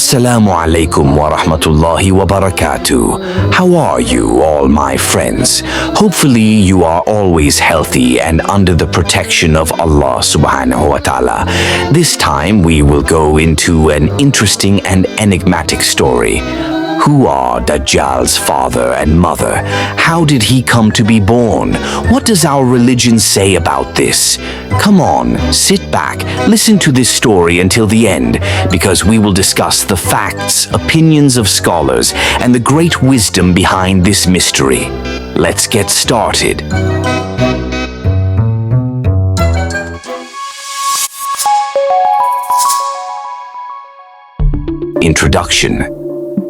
Assalamu'alaikum warahmatullahi wabarakatuh. How are you all, my friends? Hopefully you are always healthy and under the protection of Allah subhanahu wa ta'ala. This time we will go into an interesting and enigmatic story. Who are Dajjal's father and mother? How did he come to be born? What does our religion say about this? Come on, sit back, listen to this story until the end, because we will discuss the facts, opinions of scholars, and the great wisdom behind this mystery. Let's get started. Introduction.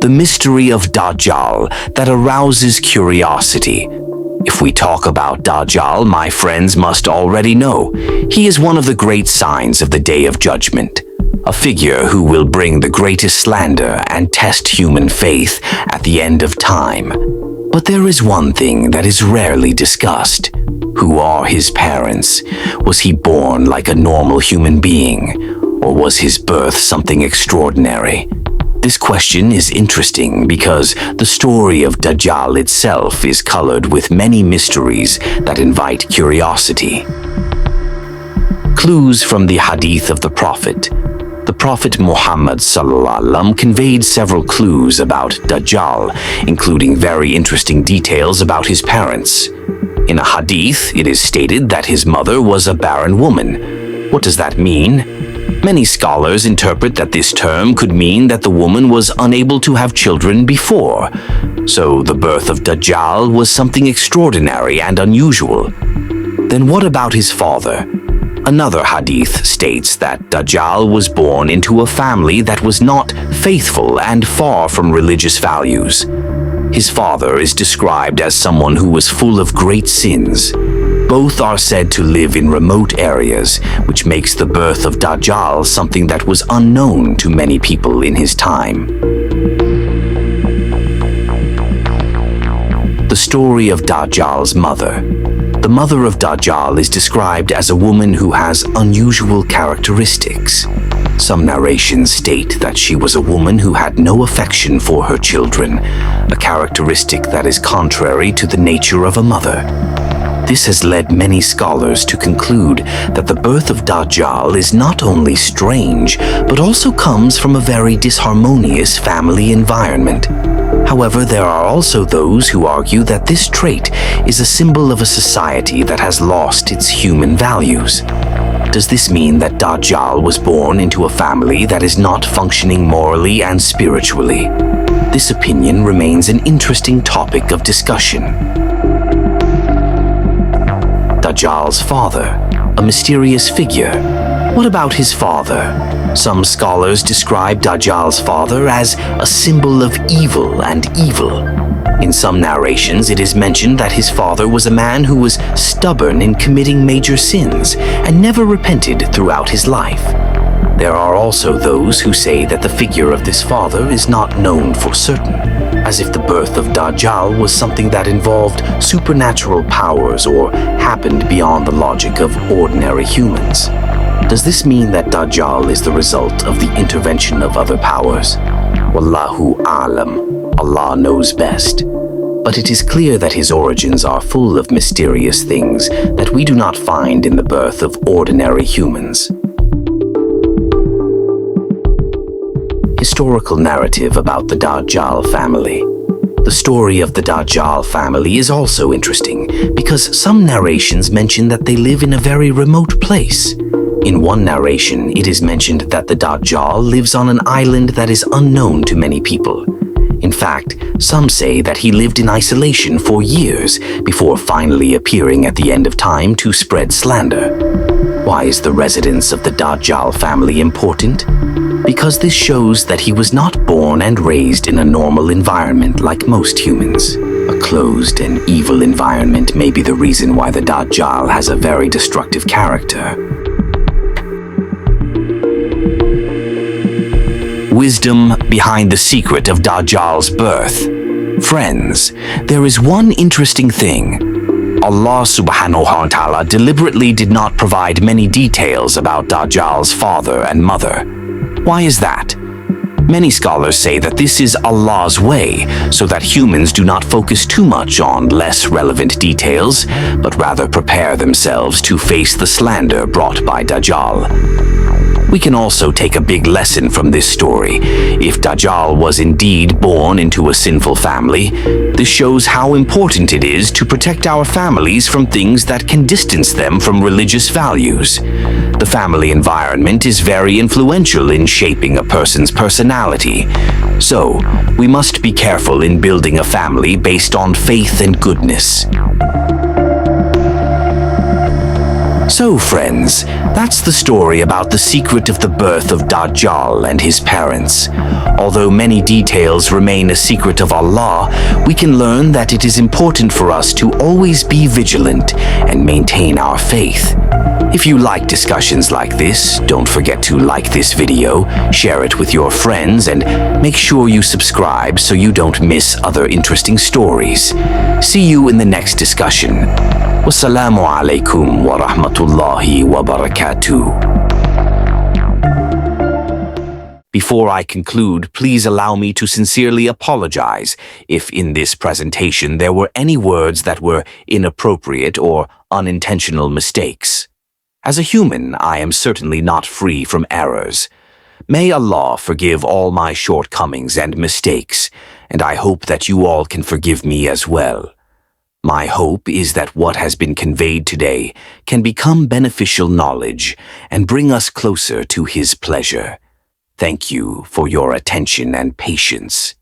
The mystery of Dajjal that arouses curiosity. If we talk about Dajjal, my friends must already know, he is one of the great signs of the Day of Judgment, a figure who will bring the greatest slander and test human faith at the end of time. But there is one thing that is rarely discussed. Who are his parents? Was he born like a normal human being, or was his birth something extraordinary? This question is interesting because the story of Dajjal itself is colored with many mysteries that invite curiosity. Clues from the Hadith of the Prophet. The Prophet Muhammad ﷺ conveyed several clues about Dajjal, including very interesting details about his parents. In a Hadith, it is stated that his mother was a barren woman. What does that mean? Many scholars interpret that this term could mean that the woman was unable to have children before. So the birth of Dajjal was something extraordinary and unusual. Then what about his father? Another hadith states that Dajjal was born into a family that was not faithful and far from religious values. His father is described as someone who was full of great sins. Both are said to live in remote areas, which makes the birth of Dajjal something that was unknown to many people in his time. The story of Dajjal's mother. The mother of Dajjal is described as a woman who has unusual characteristics. Some narrations state that she was a woman who had no affection for her children, a characteristic that is contrary to the nature of a mother. This has led many scholars to conclude that the birth of Dajjal is not only strange, but also comes from a very disharmonious family environment. However, there are also those who argue that this trait is a symbol of a society that has lost its human values. Does this mean that Dajjal was born into a family that is not functioning morally and spiritually? This opinion remains an interesting topic of discussion. Dajjal's father, a mysterious figure. What about his father? Some scholars describe Dajjal's father as a symbol of evil and evil. In some narrations, it is mentioned that his father was a man who was stubborn in committing major sins and never repented throughout his life. There are also those who say that the figure of this father is not known for certain, as if the birth of Dajjal was something that involved supernatural powers or happened beyond the logic of ordinary humans. Does this mean that Dajjal is the result of the intervention of other powers? Wallahu a'lam, Allah knows best. But it is clear that his origins are full of mysterious things that we do not find in the birth of ordinary humans. Historical narrative about the Dajjal family. The story of the Dajjal family is also interesting because some narrations mention that they live in a very remote place. In one narration, it is mentioned that the Dajjal lives on an island that is unknown to many people. In fact, some say that he lived in isolation for years before finally appearing at the end of time to spread slander. Why is the residence of the Dajjal family important? Because this shows that he was not born and raised in a normal environment like most humans. A closed and evil environment may be the reason why the Dajjal has a very destructive character. Wisdom behind the secret of Dajjal's birth. Friends, there is one interesting thing. Allah subhanahu wa ta'ala deliberately did not provide many details about Dajjal's father and mother. Why is that? Many scholars say that this is Allah's way, so that humans do not focus too much on less relevant details, but rather prepare themselves to face the slander brought by Dajjal. We can also take a big lesson from this story. If Dajjal was indeed born into a sinful family, this shows how important it is to protect our families from things that can distance them from religious values. The family environment is very influential in shaping a person's personality. So, we must be careful in building a family based on faith and goodness. So, friends, that's the story about the secret of the birth of Dajjal and his parents. Although many details remain a secret of Allah, we can learn that it is important for us to always be vigilant and maintain our faith. If you like discussions like this, don't forget to like this video, share it with your friends, and make sure you subscribe so you don't miss other interesting stories. See you in the next discussion. Assalamu'alaikum warahmatullahi wabarakatuh. Before I conclude, please allow me to sincerely apologize if in this presentation there were any words that were inappropriate or unintentional mistakes. As a human, I am certainly not free from errors. May Allah forgive all my shortcomings and mistakes, and I hope that you all can forgive me as well. My hope is that what has been conveyed today can become beneficial knowledge and bring us closer to His pleasure. Thank you for your attention and patience.